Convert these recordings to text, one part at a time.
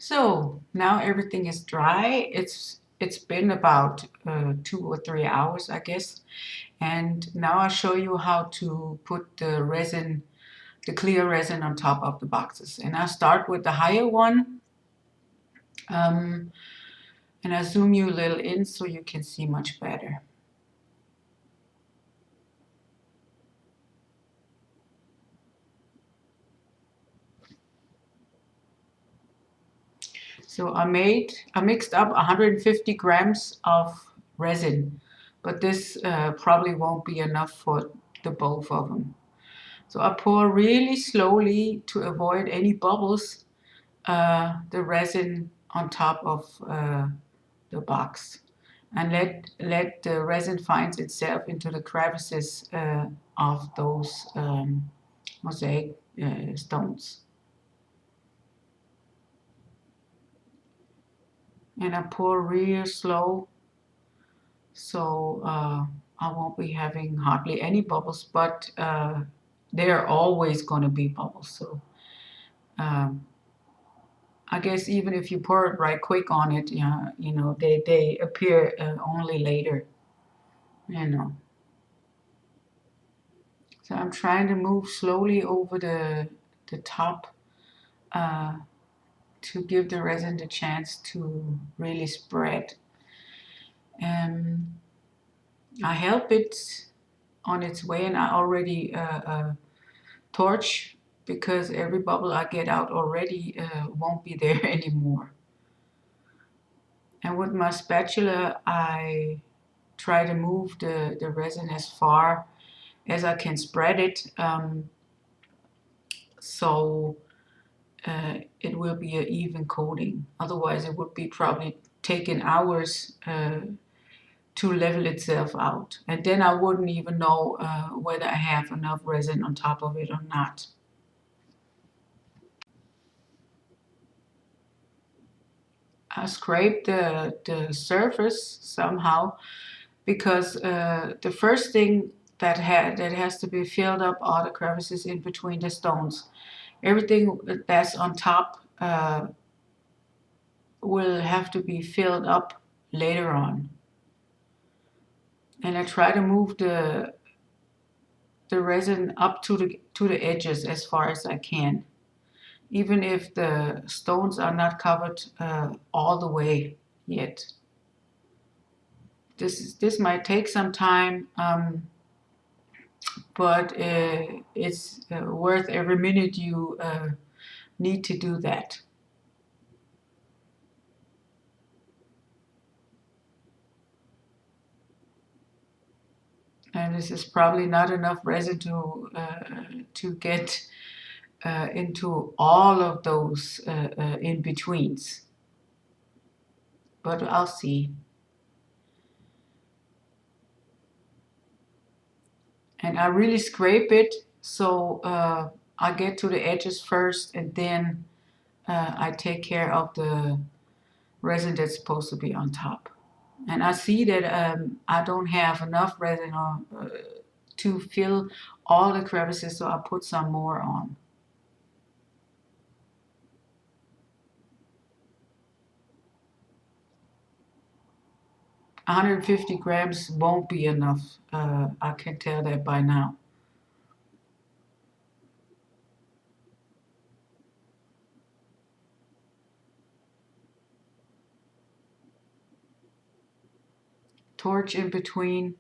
So now everything is dry. It's been about 2 or 3 hours, I guess. And now I'll show you how to put the resin, the clear resin on top of the boxes. And I'll start with the higher one. Um, and I'll zoom you a little in so you can see much better. So I mixed up 150 grams of resin, but this probably won't be enough for the both of them. So I pour really slowly to avoid any bubbles, the resin on top of the box, and let the resin find itself into the crevices of those mosaic stones. And I pour real slow, so I won't be having hardly any bubbles, but there are always going to be bubbles. So um, I guess even if you pour it right quick on it, they appear only later, you know. So I'm trying to move slowly over the top uh, to give the resin the chance to really spread. And I help it on its way, and I already torch because every bubble I get out already won't be there anymore. And with my spatula, I try to move the resin as far as I can spread it, so it will be an even coating. Otherwise, it would be probably taking hours to level itself out. And then I wouldn't even know whether I have enough resin on top of it or not. I scrape the surface somehow because the first thing that has to be filled up are the crevices in between the stones. Everything that's on top will have to be filled up later on. And I try to move the resin up to the edges as far as I can, even if the stones are not covered all the way yet. This might take some time, but it's worth every minute you need to do that. And this is probably not enough resin to get into all of those in betweens, but I'll see. And I really scrape it so I get to the edges first, and then I take care of the resin that's supposed to be on top. And I see that I don't have enough resin to fill all the crevices, so I'll put some more on. $150 won't be enough. I can tell that by now. Torch in between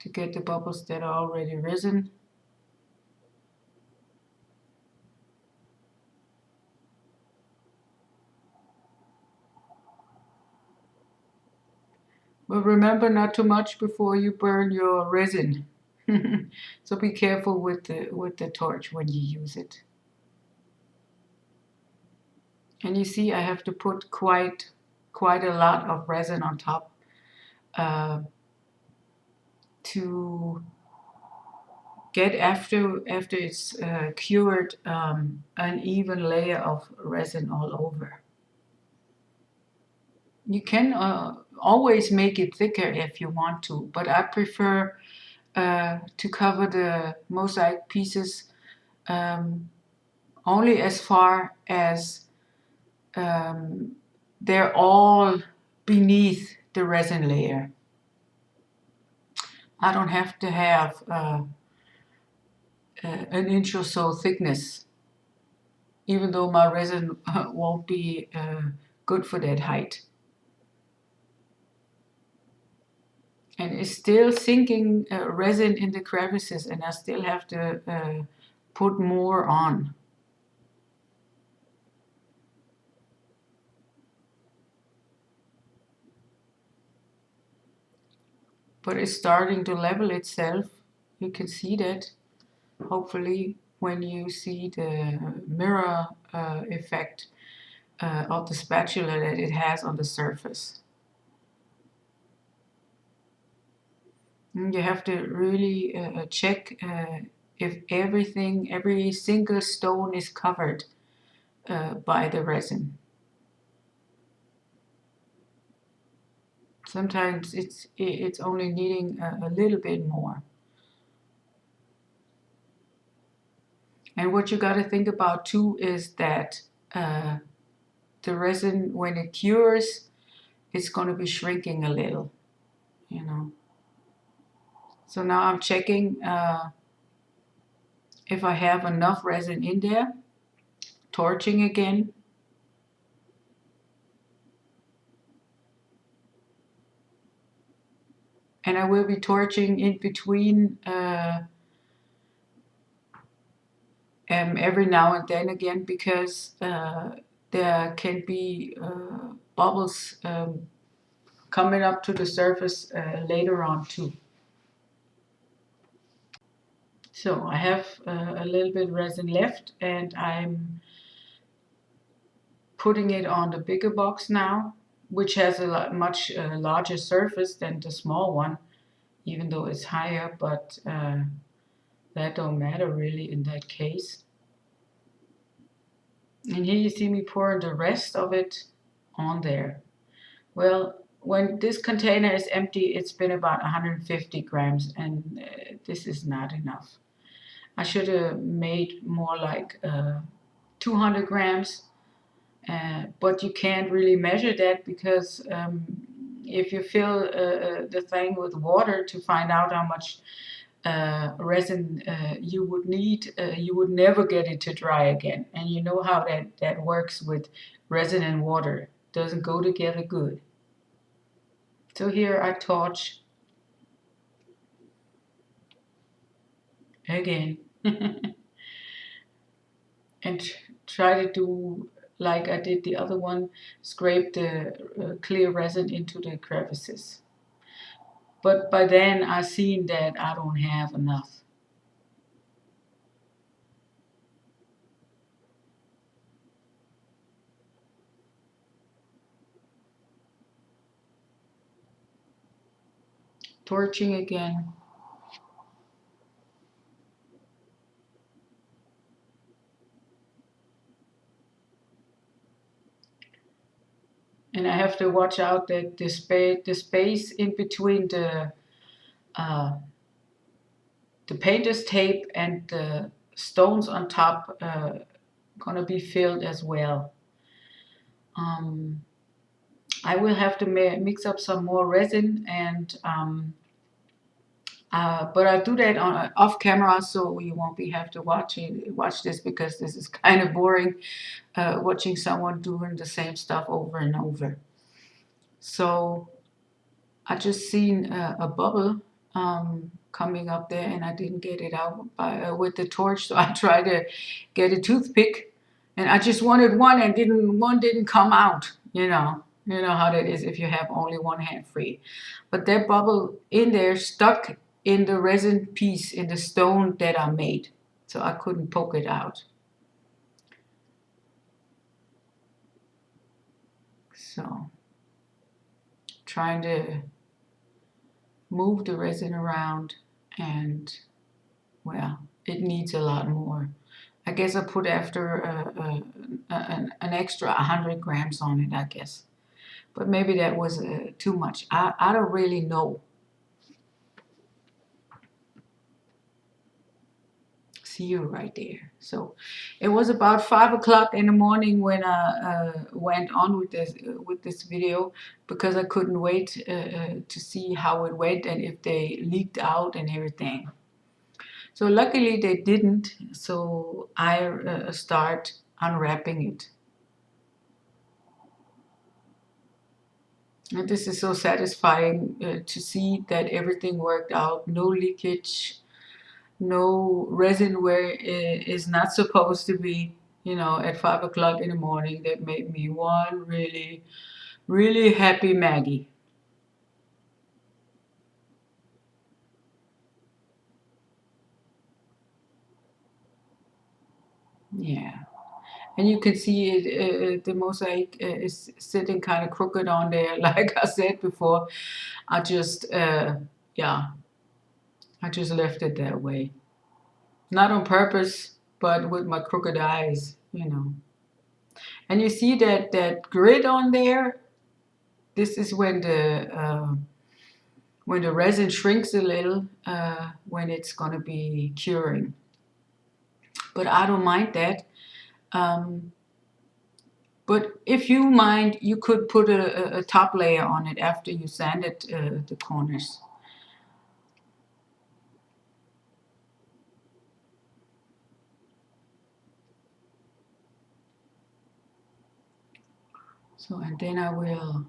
to get the bubbles that are already risen. But remember, not too much before you burn your resin. So be careful with the torch when you use it. And you see, I have to put quite a lot of resin on top uh, to get after it's cured an even layer of resin all over. You can always make it thicker if you want to, but I prefer to cover the mosaic pieces only as far as um, they're all beneath the resin layer. I don't have to have an inch or so thickness, even though my resin won't be good for that height. And it's still sinking resin in the crevices, and I still have to put more on. But it's starting to level itself. You can see that, hopefully, when you see the mirror effect of the spatula that it has on the surface. And you have to really check if every single stone is covered by the resin. Sometimes it's only needing a little bit more. And what you got to think about too is that the resin, when it cures, it's going to be shrinking a little, you know. So now I'm checking if I have enough resin in there, torching again. And I will be torching in between every now and then again, because there can be bubbles coming up to the surface later on too. So I have a little bit resin left, and I'm putting it on the bigger box now, which has a much larger surface than the small one, even though it's higher, but that don't matter really in that case. And here you see me pour the rest of it on there. Well, when this container is empty, it's been about 150 grams, and this is not enough. I should have made more like 200 grams, but you can't really measure that because if you fill the thing with water to find out how much resin you would need, you would never get it to dry again. And you know how that works with resin and water. Doesn't go together good. So here I torch again and try to do like I did the other one, scrape the clear resin into the crevices. But by then I seen that I don't have enough. Torching again. And I have to watch out that the space in between the painter's tape and the stones on top gonna be filled as well. I will have to mix up some more resin, and but I'll do that on off camera, so you won't be have to watch this, because this is kind of boring watching someone doing the same stuff over and over. So I just seen a bubble coming up there, and I didn't get it out with the torch, so I tried to get a toothpick, and I just wanted one, and one didn't come out. You know how that is if you have only one hand free. But that bubble in there stuck in the resin piece in the stone that I made, so I couldn't poke it out. So trying to move the resin around, and well, it needs a lot more. I guess I put after an extra 100 grams on it, I guess. But maybe that was too much. I don't really know. See you right there. So it was about 5 o'clock in the morning when I went on with this video, because I couldn't wait to see how it went and if they leaked out and everything. So luckily they didn't. So I start unwrapping it. And this is so satisfying to see that everything worked out. No leakage, no resin where it is not supposed to be, at 5 o'clock in the morning. That made me one really, really happy Maggie. Yeah. And you can see it, the mosaic is sitting kind of crooked on there. Like I said before, I just, yeah, I just left it that way. Not on purpose, but with my crooked eyes. And you see that grid on there. This is when the resin shrinks a little, when it's gonna be curing. But I don't mind that. Um, but if you mind, you could put a top layer on it after you sanded the corners. So, and then I will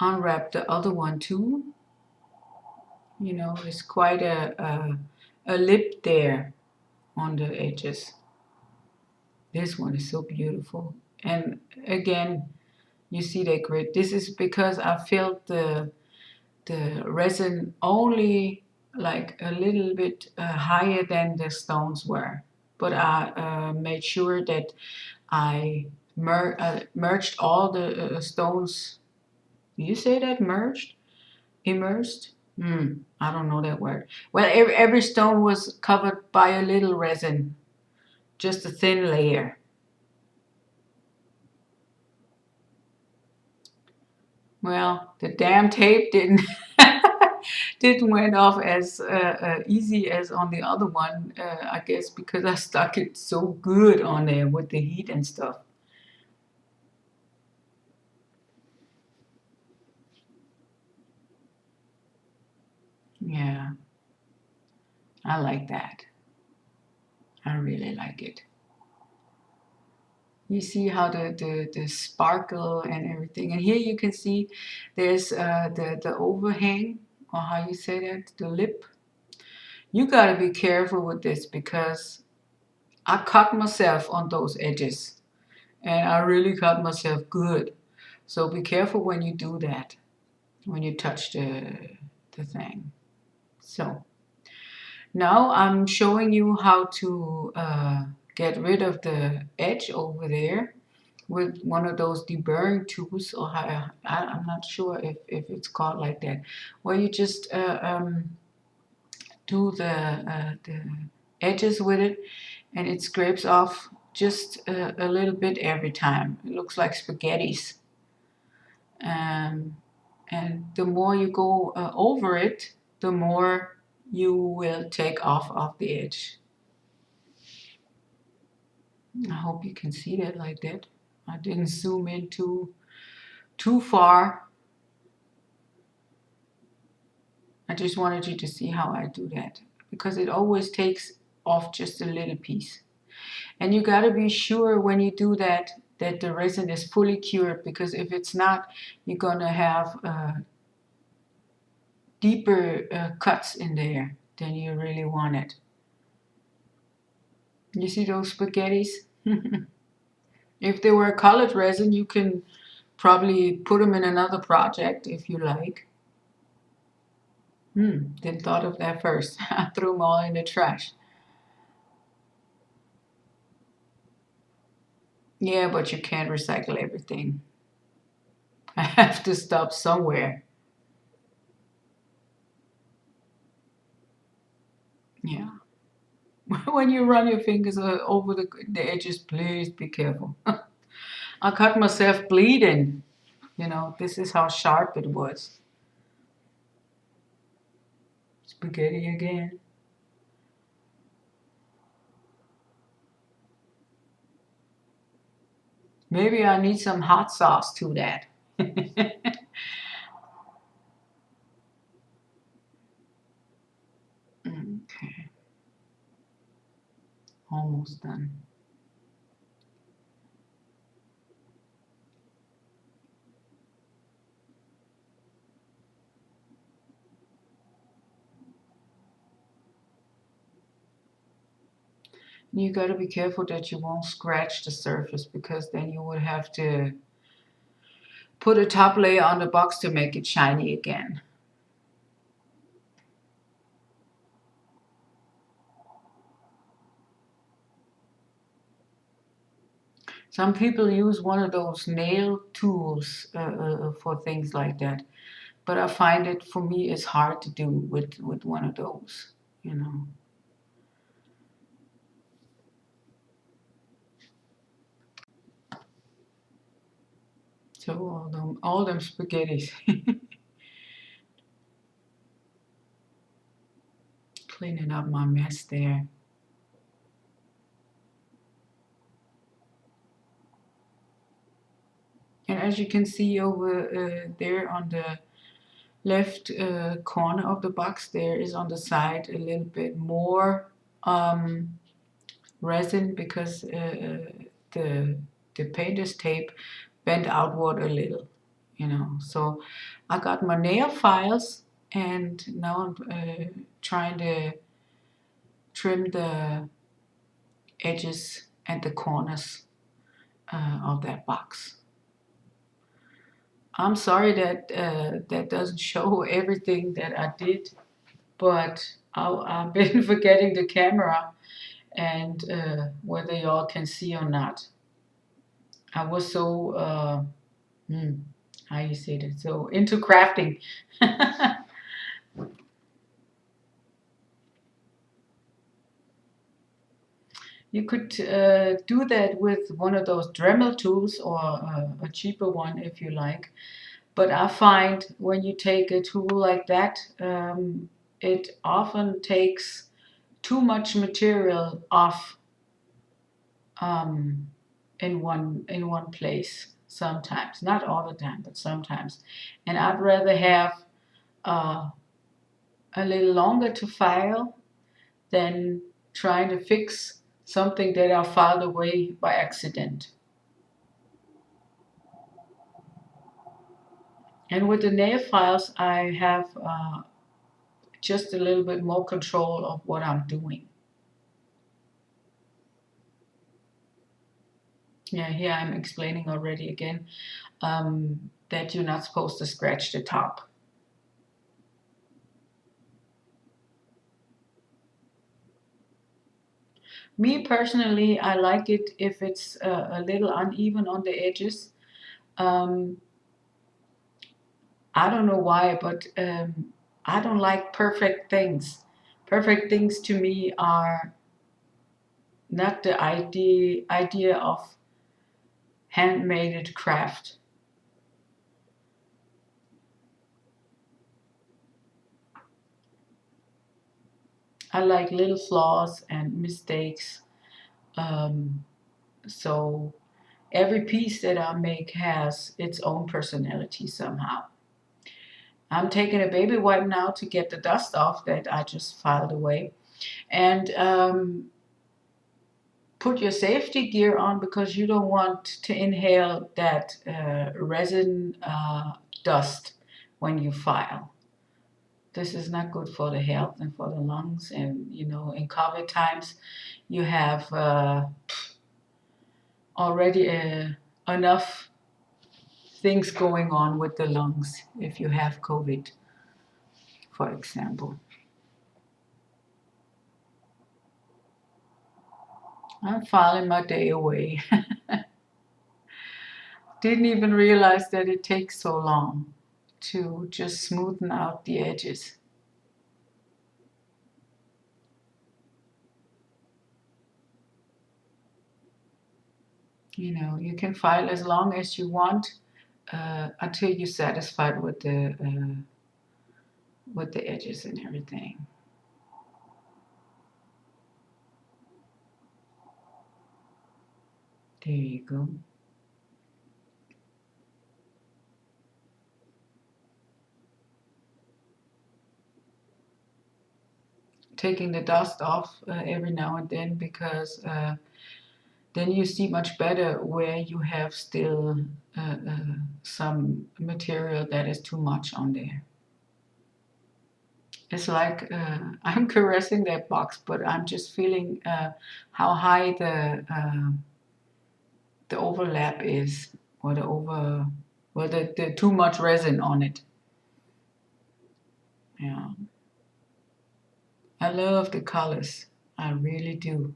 unwrap the other one too. It's quite a lip there on the edges. This one is so beautiful. And again, you see that grid. This is because I filled the resin only like a little bit higher than the stones were. But I made sure that I merged all the stones. You say that merged? Immersed? I don't know that word. Well, every stone was covered by a little resin, just a thin layer. Well, the damn tape didn't didn't went off as easy as on the other one. I guess because I stuck it so good on there with the heat and stuff. Yeah, I like that. I really like it. You see how the sparkle and everything. And here you can see there's the overhang, or how you say that, the lip. You gotta be careful with this because I cut myself on those edges, and I really cut myself good. So be careful when you do that, when you touch the thing. So now I'm showing you how to get rid of the edge over there with one of those deburring tools, or I'm not sure if it's called like that, where you just do the edges with it, and it scrapes off just a little bit every time. It looks like spaghettis. Um, and the more you go over it, the more you will take off of the edge. I hope you can see that like that. I didn't zoom in too far. I just wanted you to see how I do that, because it always takes off just a little piece. And you got to be sure when you do that that the resin is fully cured, because if it's not, you're going to have deeper cuts in there than you really wanted. You see those spaghettis? If they were colored resin, you can probably put them in another project if you like. Didn't thought of that first. I threw them all in the trash. Yeah, but you can't recycle everything. I have to stop somewhere. Yeah. When you run your fingers over the edges, please be careful. I cut myself bleeding. This is how sharp it was. Spaghetti again. Maybe I need some hot sauce to that. Okay, almost done. You got to be careful that you won't scratch the surface, because then you would have to put a top layer on the box to make it shiny again. Some people use one of those nail tools for things like that, but I find it, for me, it's hard to do with one of those, you know. So all them spaghettis. Cleaning up my mess there. And as you can see over there on the left corner of the box, there is on the side a little bit more um, resin, because the the painter's tape bent outward a little, you know. So I got my nail files, and now I'm trying to trim the edges and the corners of that box. I'm sorry that that doesn't show everything that I did, but I've been forgetting the camera, and whether y'all can see or not. I was so, hmm, how you say that, so into crafting. You could do that with one of those Dremel tools, or a cheaper one if you like. But I find when you take a tool like that, it often takes too much material off um, in one place sometimes. Not all the time, but sometimes. And I'd rather have uh, a little longer to file than trying to fix something that I filed away by accident. And with the nail files, I have just a little bit more control of what I'm doing. Yeah, here I'm explaining already again that you're not supposed to scratch the top. Me personally, I like it if it's a little uneven on the edges. Um, I don't know why, but I don't like perfect things. Perfect things to me are not the idea of handmade craft. I like little flaws and mistakes. Um, so every piece that I make has its own personality somehow. I'm taking a baby wipe now to get the dust off that I just filed away. And put your safety gear on, because you don't want to inhale that resin dust when you file. This is not good for the health and for the lungs. And you know, in COVID times, you have already enough things going on with the lungs if you have COVID, for example. I'm filing my day away. Didn't even realize that it takes so long to just smoothen out the edges. You know, you can file as long as you want until you're satisfied with the edges and everything. There you go. taking the dust off every now and then, because then you see much better where you have still some material that is too much on there. It's like I'm caressing that box, but I'm just feeling how high the overlap is, or the too much resin on it. Yeah, I love the colors. I really do.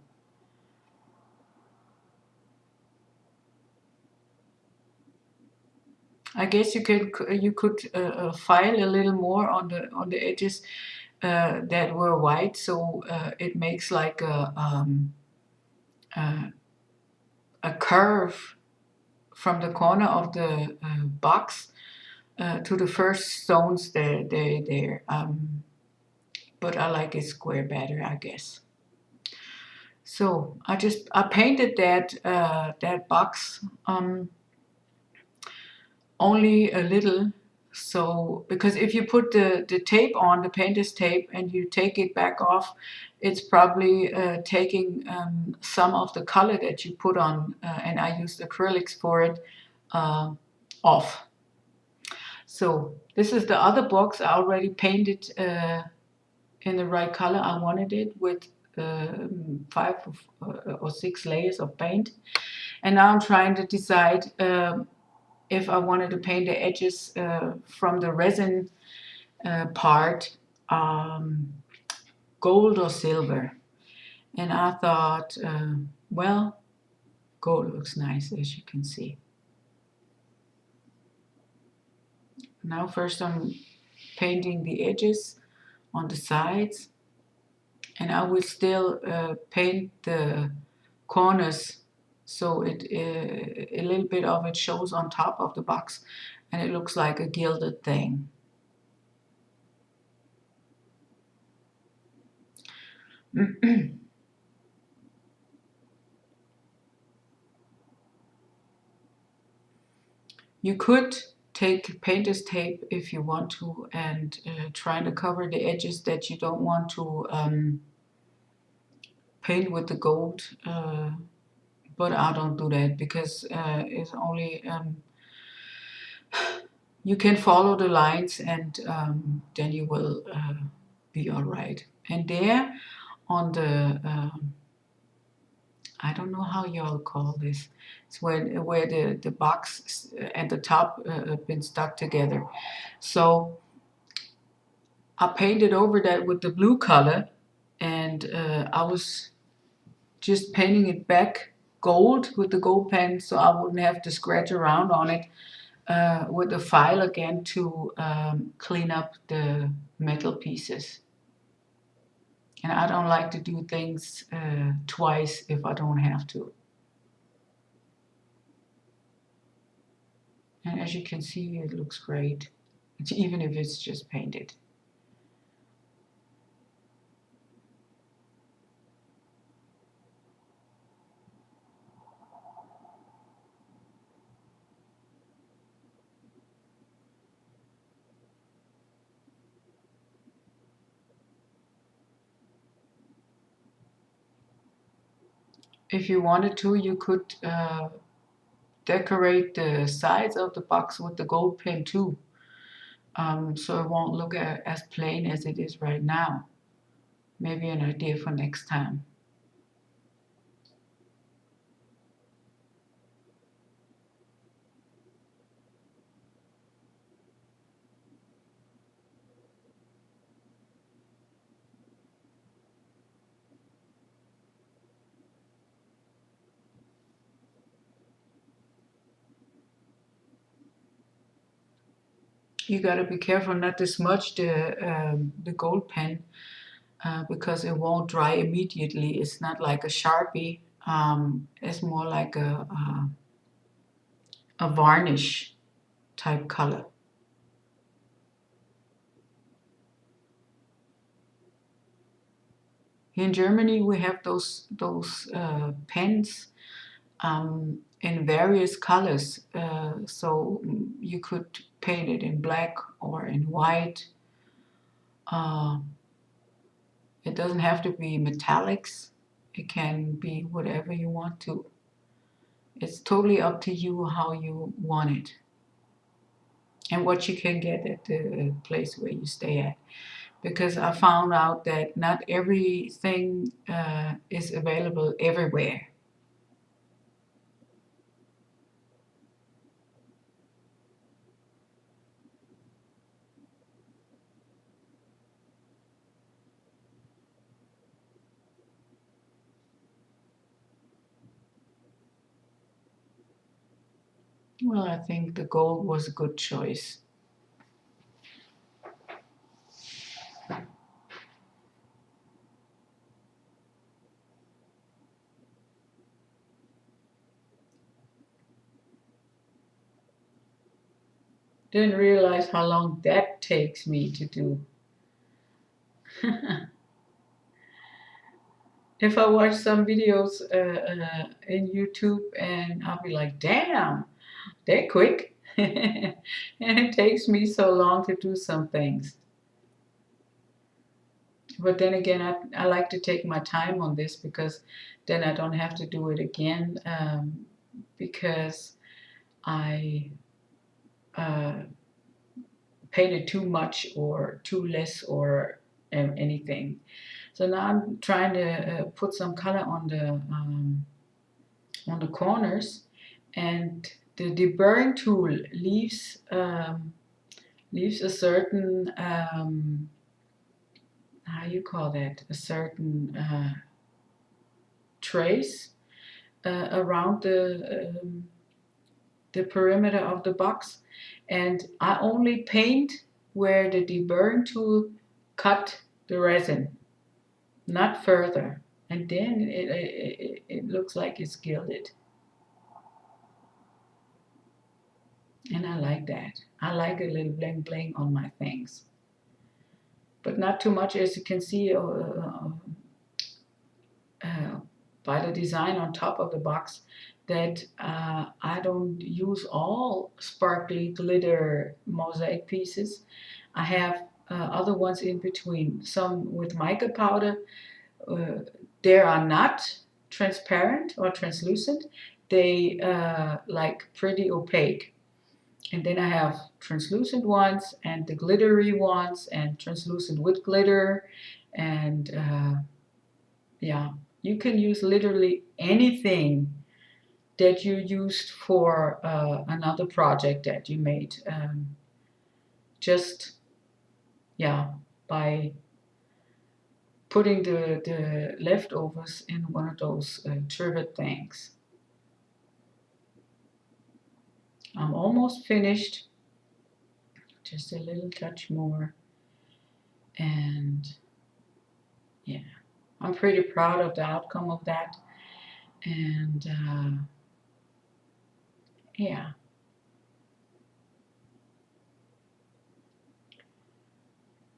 I guess you could file a little more on the edges that were white, so it makes like a, a curve from the corner of the box to the first stones there. But I like it square better, I guess. So I painted that box only a little. So because if you put the tape on, the painter's tape, and you take it back off, it's probably taking some of the color that you put on, and I used acrylics for it, uh, off. So this is the other box. I already painted in the right color I wanted it, with 5 or 6 layers of paint. And now I'm trying to decide if I wanted to paint the edges from the resin part gold or silver. And I thought, well, gold looks nice, as you can see. Now first I'm painting the edges on the sides, and I will still paint the corners, so a little bit of it shows on top of the box and it looks like a gilded thing. You could take painter's tape if you want to, and try to cover the edges that you don't want to paint with the gold, but I don't do that because it's only you can follow the lines, and then you will be all right. And there on the I don't know how y'all call this. It's where the box and the top have been stuck together. So I painted over that with the blue color, and I was just painting it back gold with the gold pen, so I wouldn't have to scratch around on it with the file again to clean up the metal pieces. And I don't like to do things twice if I don't have to. And as you can see, it looks great, even if it's just painted. If you wanted to, you could decorate the sides of the box with the gold pen too, so it won't look as plain as it is right now. Maybe an idea for next time. You gotta be careful not to smudge the gold pen because it won't dry immediately. It's not like a Sharpie. It's more like a varnish type color. Here in Germany, we have those pens in various colors. So you could paint it in black or in white. Uh, It doesn't have to be metallics. It can be whatever you want to. It's totally up to you how you want it and what you can get at the place where you stay at. Because I found out that not everything is available everywhere. Well, I think the gold was a good choice. Didn't realize how long that takes me to do. If I watch some videos in YouTube and I'll be like, damn, they're quick. And it takes me so long to do some things. But then again, I like to take my time on this because then I don't have to do it again because I painted too much or too less or anything. So now I'm trying to put some color on the corners, and the deburring tool leaves a certain how you call that, a certain trace around the perimeter of the box, and I only paint where the deburring tool cut the resin, not further, and then it looks like it's gilded. And I like that. I like a little bling bling on my things, but not too much, as you can see uh, by the design on top of the box, that I don't use all sparkly glitter mosaic pieces. I have other ones in between, some with mica powder. Uh, they are not transparent or translucent. They like pretty opaque. And then I have translucent ones and the glittery ones and translucent with glitter. And yeah, you can use literally anything that you used for another project that you made. Just, yeah, by putting the leftovers in one of those trivet things. I'm almost finished. Just a little touch more. And yeah, I'm pretty proud of the outcome of that. And yeah.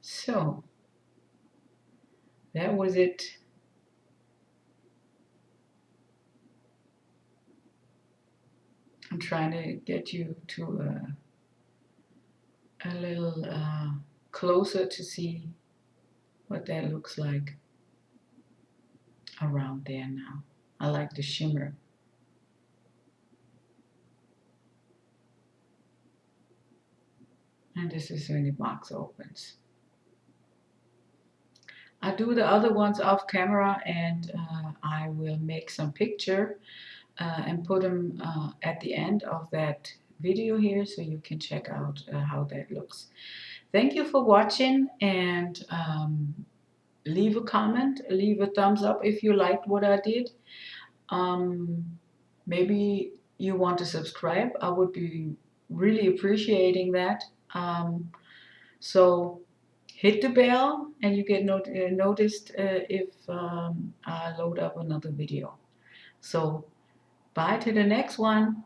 So that was it. I'm trying to get you to a little closer to see what that looks like around there now. I like the shimmer. And this is when the box opens. I do the other ones off camera, and I will make some picture and put them at the end of that video here so you can check out how that looks. Thank you for watching, and leave a comment, leave a thumbs up if you liked what I did. Maybe you want to subscribe. I would be really appreciating that. So hit the bell and you get noticed if I load up another video. So bye to the next one.